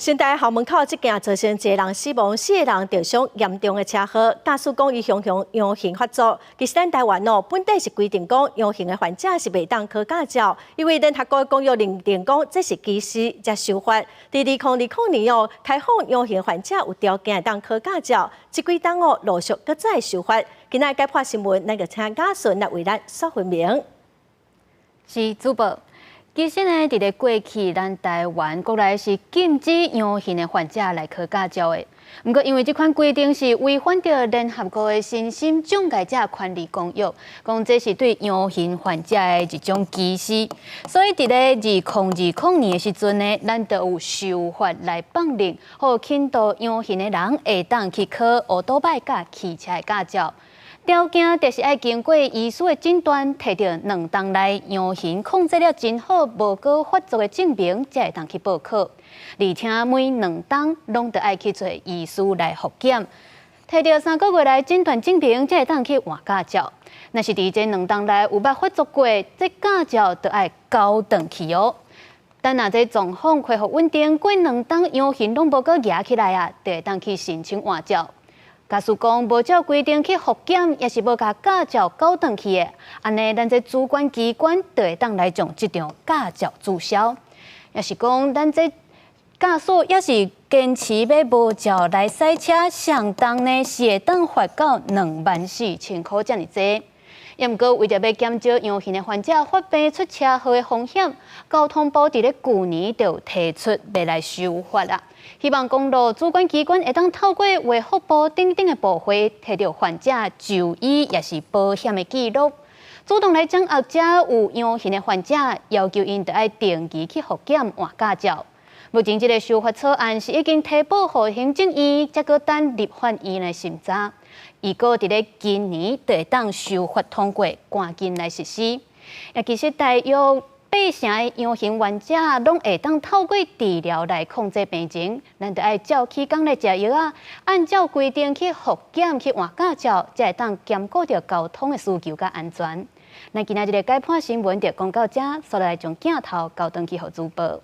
新台校门口这件造成1人死亡、4个人受伤严重的车祸，驾驶讲伊向阳性发作。其实咱台湾本地是规定讲阳性的患者是袂当考驾照，因为联合国公约认定讲这是歧视才受罚。在2020年开放阳性患者有条件当考驾照，这几档陆续搁再受罚。今仔解破新闻，咱就请嘉顺来为咱说分明。是主播。其实呢，伫咧过去，咱台湾国内是禁止阳性的患者来考驾照的。不过，因为这款规定是违反着联合国的身心障碍者权利公约，讲这是对阳性患者的一种歧视，所以伫咧2020年的时阵呢，咱就有修法来放令，好引导阳性的人会当去考奥多拜甲汽车的驾照。条件就是要经过医师的诊断，摕到2档内阳性控制了真好、无过发作的证明，才会当去报考。而且每2档拢得爱去做医师来复检，摕到3个月来诊断证明，才会当去换驾照。若是伫这2档内有捌发作过，这驾照得爱交转去哦。但若这状况恢复稳定，过2档阳性拢无过举起来啊，就会当去申请换照。假使讲无照规定去复检，也是无甲驾照交转去的，安尼咱这主管机关就会当来将这张驾照注销。也是讲咱这驾驶也是坚持要无照来赛车，相当呢是会当罚到24000块这么多。也毋过为着要减少阳性的患者发病出车祸的风险，交通部伫咧去年就提出要来修法啦。希望公路主管机关会当透过卫福部等等的部会，摕到患者就医也是保险的记录，主动来掌握者有阳性的患者，要求因得爱定期去复检换驾照。目前这个修法草案是已经提报给行政院，再搁等立法院来审查。如果伫咧今年就会当修法通过，赶紧来实施。也其实大约8成的阳性患者拢会当透过治疗来控制病情，咱得爱照起工来食药啊，按照规定去复检去换驾照，才会当兼顾着交通的需求甲安全。咱今仔日个解判新闻就讲到这，所来将镜头交转去给主播。